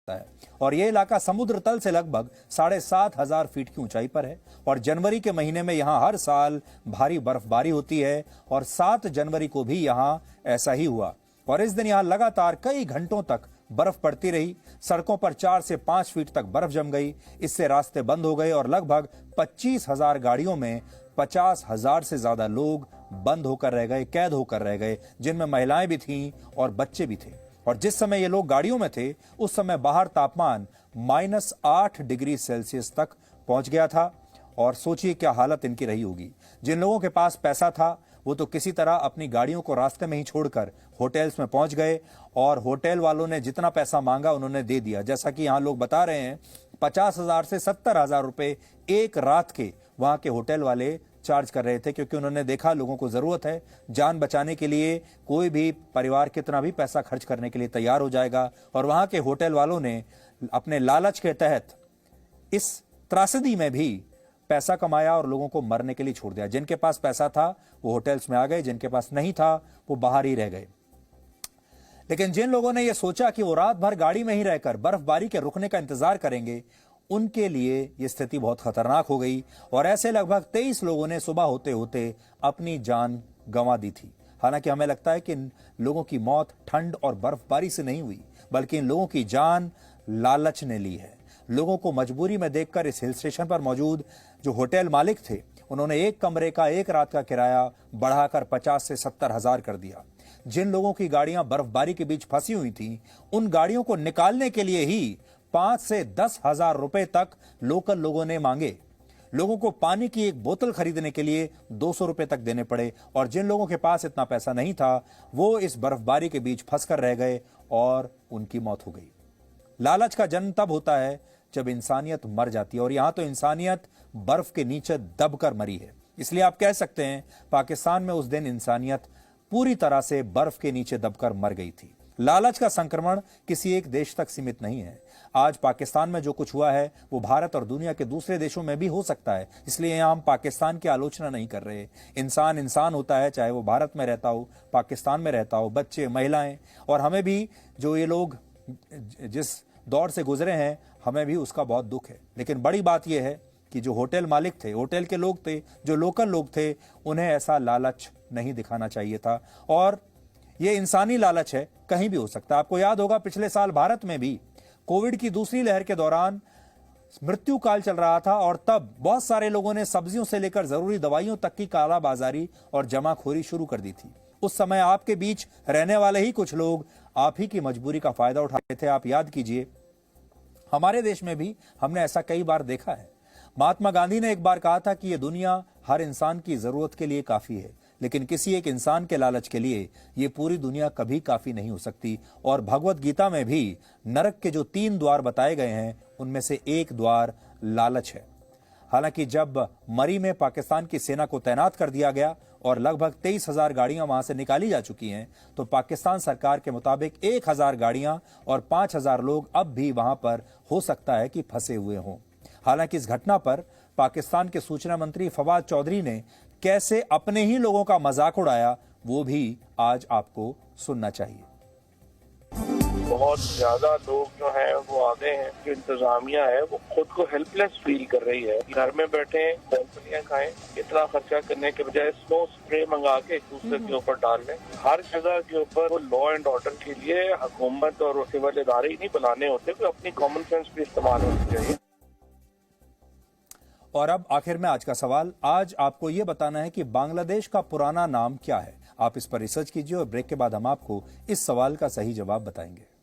है और यह इलाका समुद्र तल से लगभग 7,500 फीट की ऊंचाई पर है और जनवरी के महीने में यहां हर साल भारी बर्फबारी होती है और 7 जनवरी को भी यहां ऐसा ही हुआ और इस दिन यहां लगातार कई घंटों तक बर्फ पड़ती रही। सड़कों पर 4 से 5 फीट तक बर्फ जम गई। इससे रास्ते बंद हो गए और लगभग 25,000 गाड़ियों में 50,000 से ज्यादा लोग बंद होकर रह गए, कैद होकर रह गए, जिनमें महिलाएं भी थीं और बच्चे भी थे। और जिस समय ये लोग गाड़ियों में थे उस समय बाहर तापमान -8 डिग्री सेल्सियस तक पहुंच गया था और सोचिए क्या हालत इनकी रही होगी। जिन लोगों के पास पैसा था वो तो किसी तरह अपनी गाड़ियों को रास्ते में ही छोड़कर होटल्स में पहुंच गए और होटल वालों ने जितना पैसा मांगा उन्होंने दे दिया। जैसा कि यहां लोग बता रहे हैं 50,000 से 70,000 रुपए एक रात के वहां के होटल वाले चार्ज कर रहे थे, क्योंकि उन्होंने देखा लोगों को जरूरत है, जान बचाने के लिए कोई भी परिवार कितना भी पैसा खर्च करने के लिए तैयार हो जाएगा। और वहां के होटल वालों ने अपने लालच के तहत इस त्रासदी में भी पैसा कमाया और लोगों को मरने के लिए छोड़ दिया। जिनके पास पैसा था वो होटल्स में आ गए, जिनके पास नहीं था वो बाहर ही रह गए। लेकिन जिन लोगों ने यह सोचा कि वो रात भर गाड़ी में ही रहकर बर्फबारी के रुकने का इंतजार करेंगे, उनके लिए यह स्थिति बहुत खतरनाक हो गई और ऐसे लगभग 23 लोगों ने सुबह होते होते अपनी जान गंवा दी थी। हालांकि हमें लगता है कि इन लोगों की मौत ठंड और बर्फबारी से नहीं हुई, बल्कि इन लोगों की जान लालच ने ली है। लोगों को मजबूरी में देखकर इस हिल स्टेशन पर मौजूद जो होटल मालिक थे उन्होंने एक कमरे का एक रात का किराया बढ़ाकर 50 से 70,000 कर दिया। जिन लोगों की गाड़ियां बर्फबारी के बीच फंसी हुई थी उन गाड़ियों को निकालने के लिए ही 5 से 10,000 रुपए तक लोकल लोगों ने मांगे। लोगों को पानी की एक बोतल खरीदने के लिए 200 रुपए तक देने पड़े और जिन लोगों के पास इतना पैसा नहीं था वो इस बर्फबारी के बीच फंसकर रह गए और उनकी मौत हो गई। लालच का जन्म तब होता है जब इंसानियत मर जाती है और यहां तो इंसानियत बर्फ के नीचे दबकर मरी है। इसलिए आप कह सकते हैं पाकिस्तान में उस दिन इंसानियत पूरी तरह से बर्फ के नीचे दबकर मर गई थी। लालच का संक्रमण किसी एक देश तक सीमित नहीं है। आज पाकिस्तान में जो कुछ हुआ है वो भारत और दुनिया के दूसरे देशों में भी हो सकता है। इसलिए यहां हम पाकिस्तान की आलोचना नहीं कर रहे। इंसान इंसान होता है, चाहे वो भारत में रहता हो, पाकिस्तान में रहता हो, बच्चे, महिलाएं, और हमें भी जो ये लोग जिस दौर से गुजरे हैं हमें भी उसका बहुत दुख है। लेकिन बड़ी बात यह है कि जो होटल मालिक थे, होटल के लोग थे, जो लोकल लोग थे, उन्हें ऐसा लालच नहीं दिखाना चाहिए था और ये इंसानी लालच है, कहीं भी हो सकता है। आपको याद होगा पिछले साल भारत में भी कोविड की दूसरी लहर के दौरान मृत्यु काल चल रहा था और तब बहुत सारे लोगों ने सब्जियों से लेकर जरूरी दवाइयों तक की कालाबाजारी और जमाखोरी शुरू कर दी थी। उस समय आपके बीच रहने वाले ही कुछ लोग आप ही की मजबूरी का फायदा उठा रहे थे। आप याद कीजिए, हमारे देश में भी हमने ऐसा कई बार देखा है। महात्मा गांधी ने एक बार कहा था कि यह दुनिया हर इंसान की जरूरत के लिए काफी है, लेकिन किसी एक इंसान के लालच के लिए यह पूरी दुनिया कभी काफी नहीं हो सकती। और भगवत गीता में भी नरक के जो 3 द्वार बताए गए हैं उनमें से एक द्वार लालच है। हालांकि जब मरी में पाकिस्तान की सेना को तैनात कर दिया गया और लगभग 23,000 गाड़ियां वहां से निकाली जा चुकी हैं, तो पाकिस्तान सरकार के मुताबिक 1,000 गाड़ियां और 5,000 लोग अब भी वहां पर हो सकता है कि फंसे हुए हों। हालांकि इस घटना पर पाकिस्तान के सूचना मंत्री फवाद चौधरी ने कैसे अपने ही लोगों का मजाक उड़ाया वो भी आज आपको सुनना चाहिए। बहुत ज्यादा लोग जो हैं वो आ गए हैं। जो इंतजामिया है वो खुद को हेल्पलेस फील कर रही है। घर में बैठे मूंगफलियां खाएं, इतना खर्चा करने के बजाय स्नो स्प्रे मंगा के एक दूसरे के ऊपर डाल लें। हर जगह के ऊपर वो लॉ एंड ऑर्डर के लिए हुकूमत और सिविल इदारे ही नहीं बनाने होते, कोई अपनी कॉमन सेंस भी इस्तेमाल होनी चाहिए। और अब आखिर में आज का सवाल, आज आपको यह बताना है कि बांग्लादेश का पुराना नाम क्या है। आप इस पर रिसर्च कीजिए और ब्रेक के बाद हम आपको इस सवाल का सही जवाब बताएंगे।